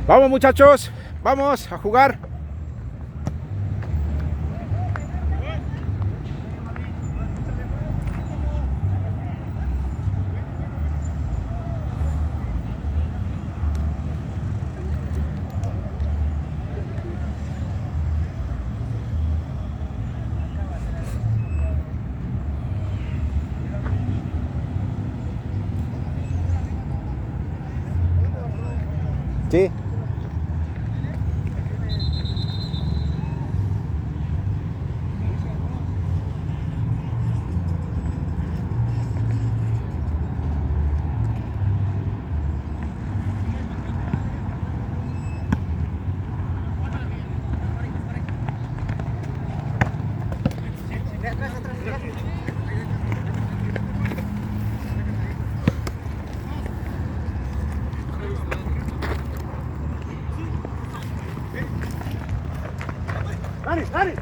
Vamos, muchachos, vamos a jugar. Sí. ¡Dale, dale!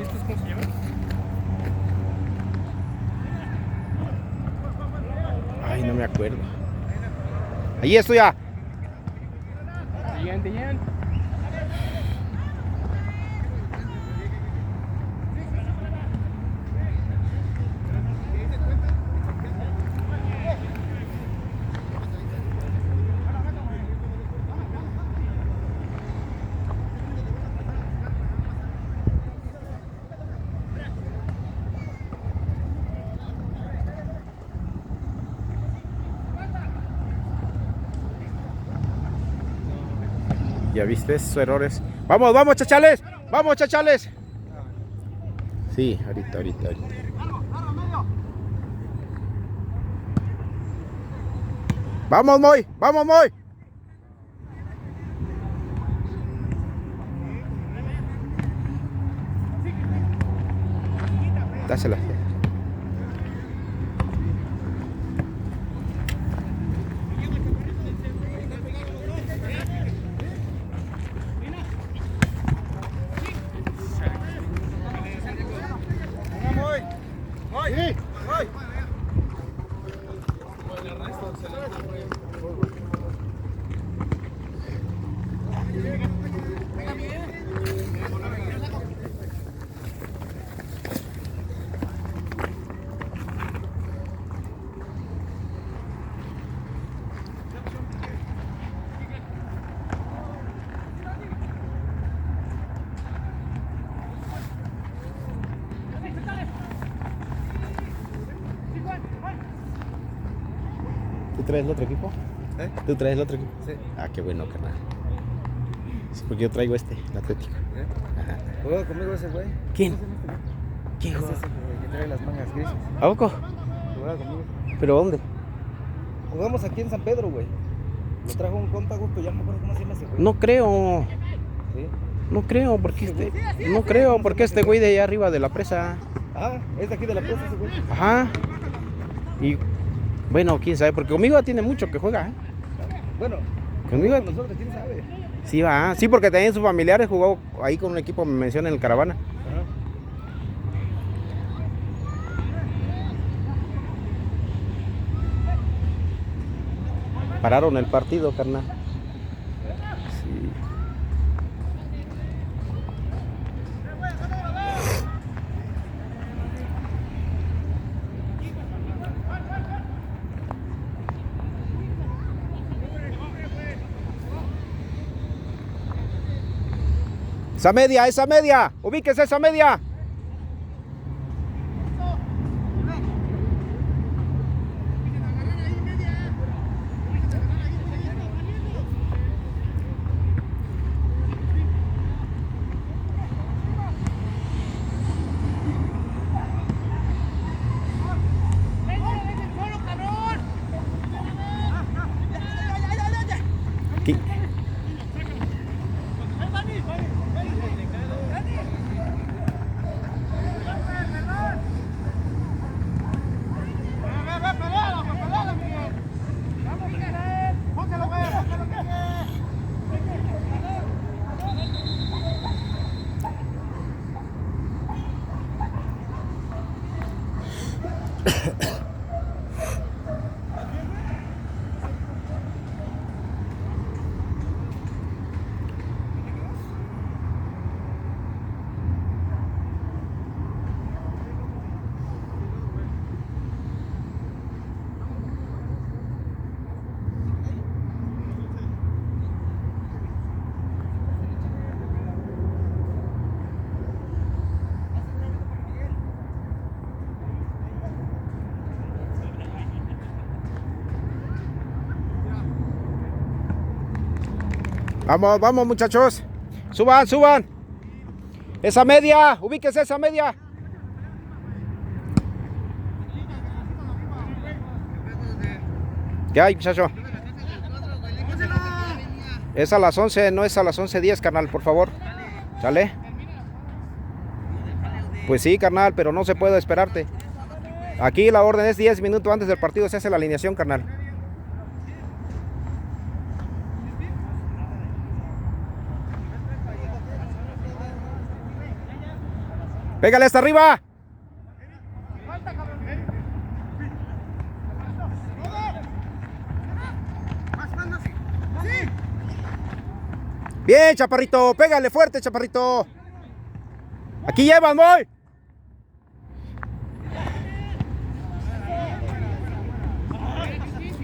¿Estos cómo se llaman? Ay, no me acuerdo. Ahí estoy ya. Siguiente, Ian. Ya viste esos errores. Vamos, vamos, chachales. Vamos, chachales. Sí, ahorita. Vamos, Moy. Vamos, Moy. Dásela. ¿Tú traes el otro equipo? ¿Eh? ¿Tú traes el otro equipo? Sí. Ah, qué bueno, carnal. Sí, porque yo traigo el Atlético. ¿Eh? Ajá. ¿Jugaba conmigo ese güey? ¿Quién? ¿Cómo se llama este güey? ¿Quién Es juega? ese güey que trae las mangas grises. ¿A poco? Jugaba conmigo. ¿Pero dónde? Jugamos aquí en San Pedro, güey. Lo trajo un compa, güey, pero ya no me acuerdo cómo se llama ese güey. No creo. ¿Sí? No creo, porque este güey de allá arriba de la presa. Ah, es de aquí de la plaza ese güey. Ajá. Y bueno, quién sabe, porque conmigo tiene mucho que juega, ¿eh? Bueno, Conmigo. con nosotros, quién sabe. Sí, va. Sí, porque también sus familiares jugó ahí con un equipo, me menciona, en el Caravana. Ajá. Pararon el partido, carnal. Sí. Esa media, ubíquese esa media. ¿Qué? Vamos, vamos, muchachos. Suban, suban. Esa media, ubíquese esa media. ¿Qué hay, muchacho? Es a las 11, no es a las 11:10, carnal, por favor. ¿Sale? Pues sí, carnal, pero no se puede esperarte. Aquí la orden es 10 minutos antes del partido, se hace la alineación, carnal. Pégale hasta arriba. Bien, chaparrito, pégale fuerte, chaparrito. Aquí llevan, voy.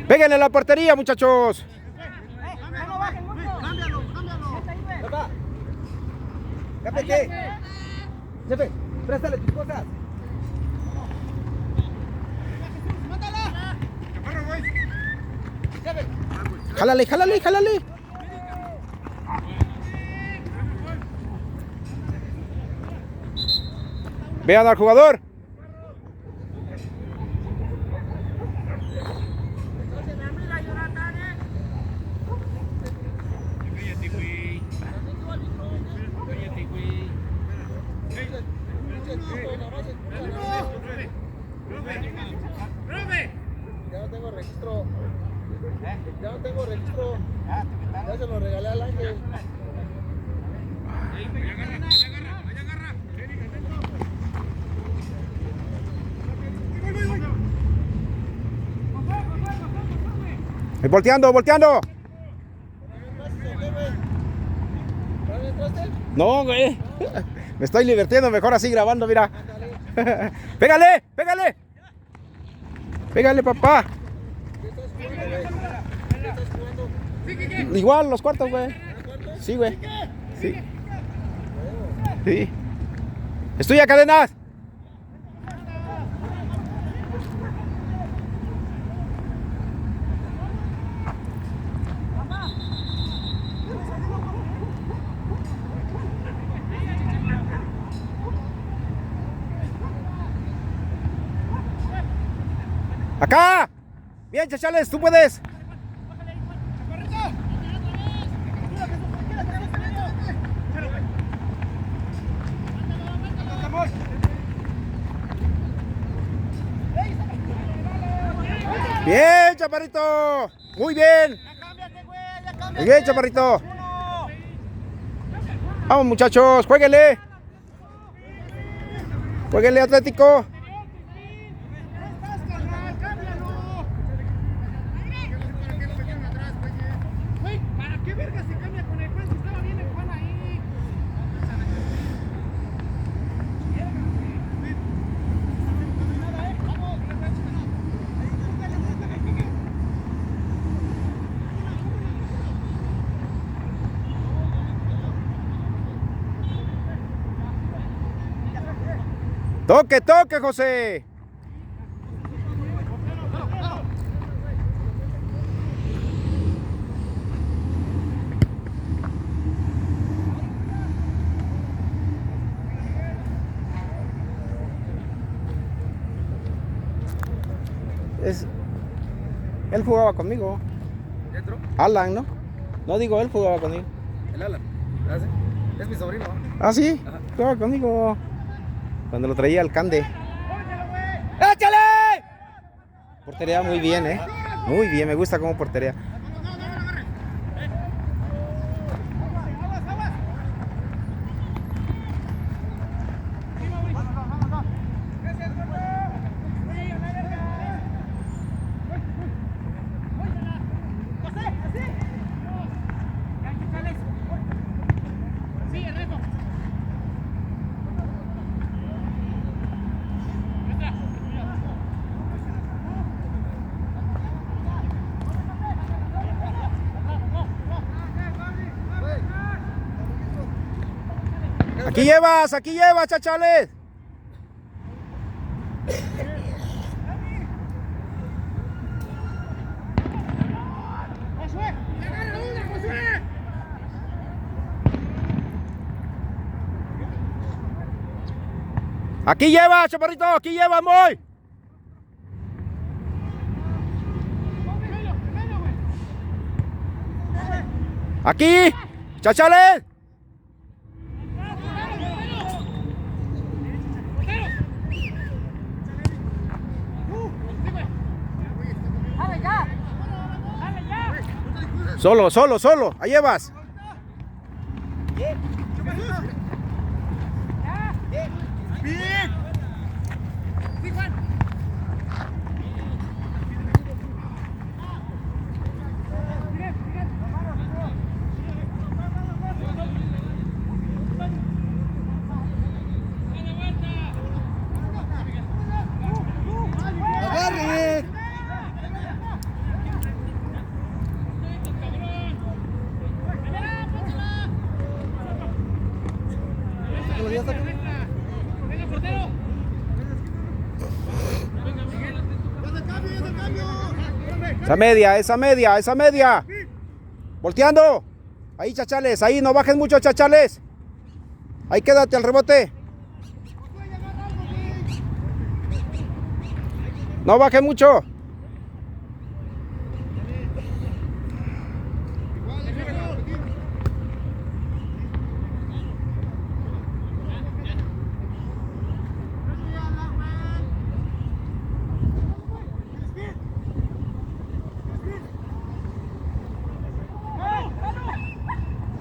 Pégale a la portería, muchachos. Jefe, jefe, préstale tus cosas. Jálale, jálale, jálale. Vean al jugador. Ya no tengo registro. Ya no tengo registro. Ya se lo regalé al Ángel. Volteando, volteando. No, güey. Me estoy divirtiendo, mejor así grabando, mira. Pégale, pégale. Pégale, papá. Igual los cuartos, güey. Sí, güey. Sí. Sí. Estudia cadenas. Acá. Bien, chachales, tú puedes. Bien, chaparrito. Muy bien. Muy bien, chaparrito. Vamos, muchachos, jueguenle. Jueguenle, Atlético. ¿Qué verga se cambia con el Juan? Si estaba bien el Juan ahí. Toque, toque, José. Él jugaba conmigo. ¿Dentro? Alan, ¿no? No digo, él jugaba conmigo. El Alan. Es mi sobrino. Ah, sí, Ajá. jugaba conmigo. Cuando lo traía al Cande. ¡Échale! Portería muy bien, ¿eh? Muy bien, me gusta como portería. Aquí llevas, chachales. Aquí lleva, chaparrito, aquí lleva, muy. Aquí, chachales. Solo, solo, solo. Ahí llevas. ¡Agarre! Esa media, esa media, esa media. Volteando. Ahí, chachales, ahí, no bajes mucho, chachales. Ahí quédate al rebote. No bajes mucho.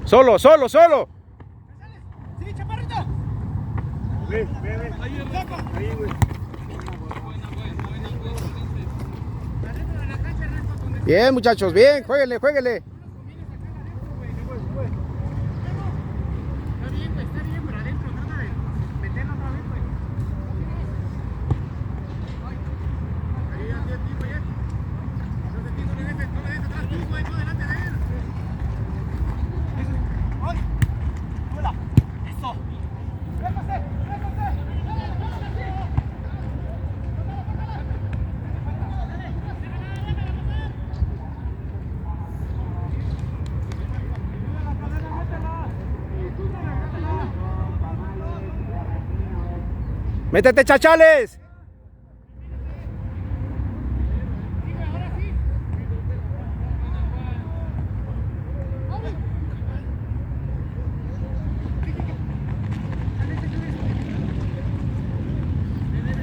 Solo, solo, solo. Sí, chaparrito. Ahí, güey. Bien, muchachos, bien. Jueguele, jueguele. Está bien, güey, está bien, pero adentro trata de meterlo otra vez, güey. Ahí ya tiene tiempo ya. No le dejes atrás tú, güey, tú delante de él. ¡Ay! ¡Hola! ¡Eso! ¡Récose! Métete, chachales.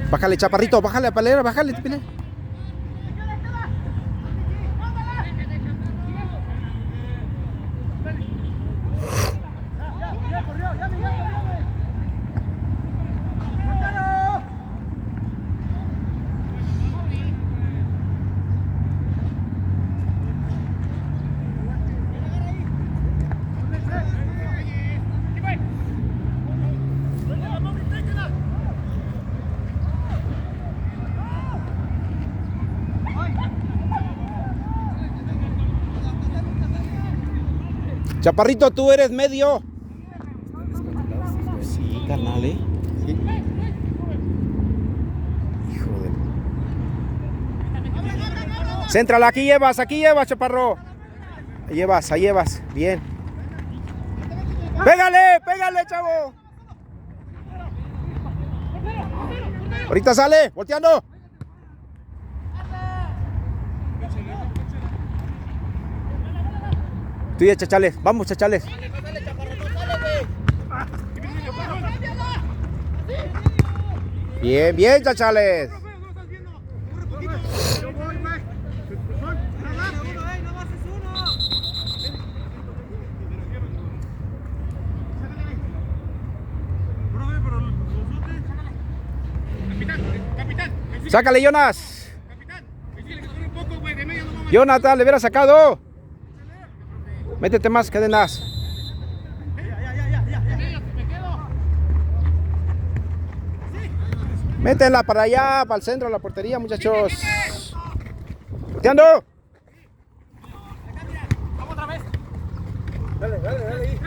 Bájale, chaparrito, bájale a palera, bájale, pile. Chaparrito, tú eres medio. Sí, carnal, ¿eh? Sí. Hijo de... Céntrala, aquí llevas, chaparro. Ahí llevas, bien. ¡Pégale, pégale, chavo! Ahorita sale, volteando. Tú ya, chachales, vamos, chachales. Bien, bien, chachales. Sácale, Jonas. Jonathan, le hubiera sacado. Métete más, cadenas. Métela para allá, para el centro de la portería, muchachos. ¡Volteando! Vamos otra vez. Dale.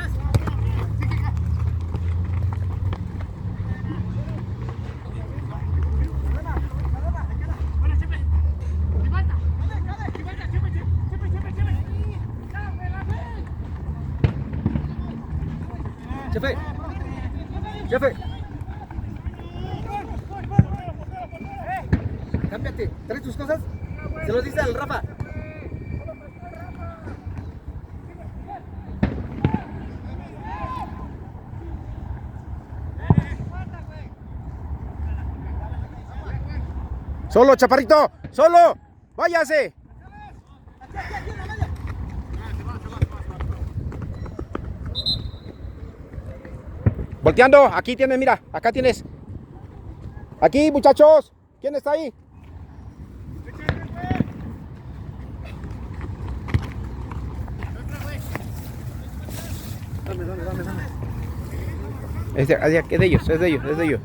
Jefe. cámbiate, trae tus cosas. Se los dice al Rafa. Solo, chaparrito, solo. Váyase. Volteando, aquí tienes, mira, acá tienes. Aquí, muchachos. ¿Quién está ahí? Dame. Es de ellos, es de ellos, es de ellos.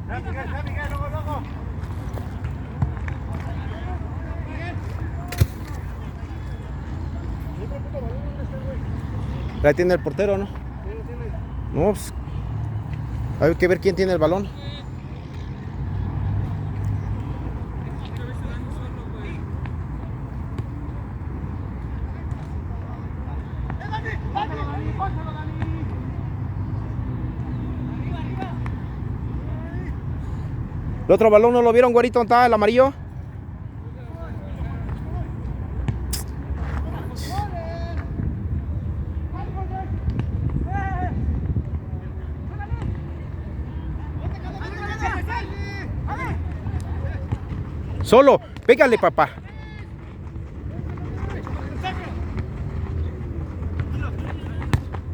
Ya, Miguel, luego. La tiene el portero, ¿no? No, pues, hay que ver quién tiene el balón. El otro balón no lo vieron, güerito, ¿dónde está el amarillo? Solo, pégale, papá.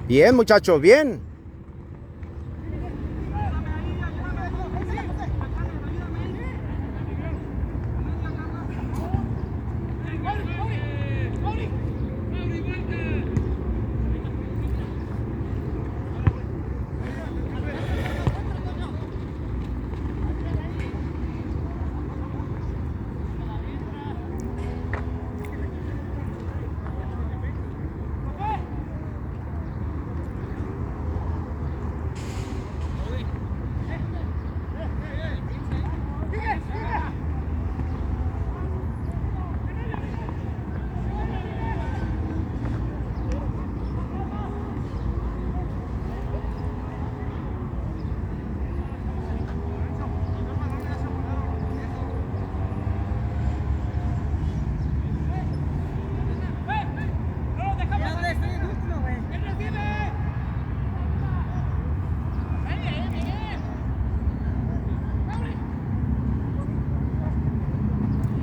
Bien, muchachos, bien.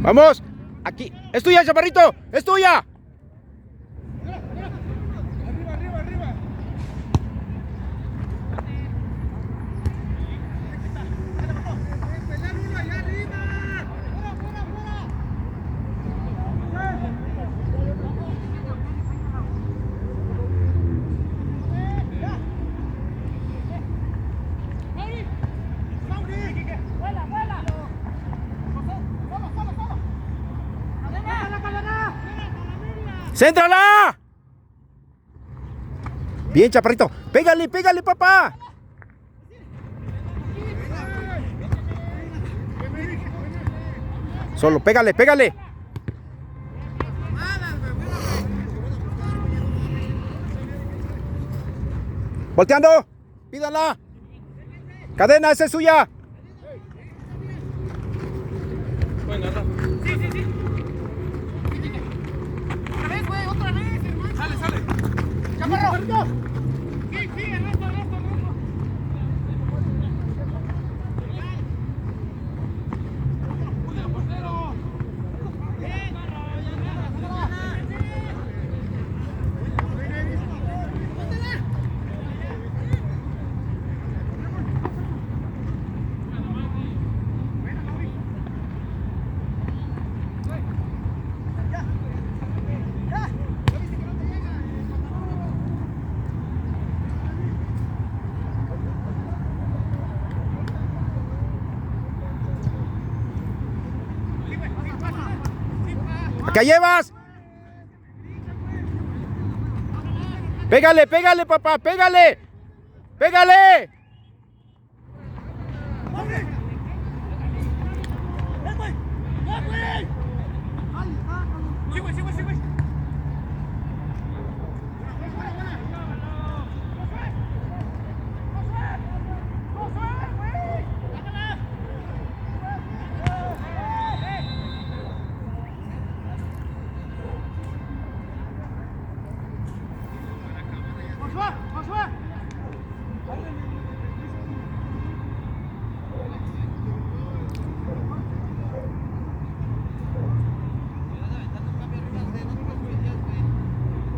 Vamos, aquí. Es tuya, chaparrito, es tuya. Arriba. ¡Céntrala! Bien, chaparrito. Pégale, papá. Solo, pégale. Volteando. Pídala. Cadena, esa es suya. Sale. ¡Chaparro! Sí, el resto. Acá llevas. Pégale, papá, pégale. Sí, güey.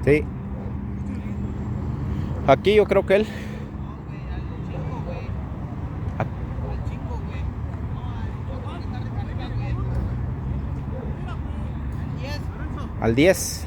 Sí. Aquí yo creo que él. Al 10.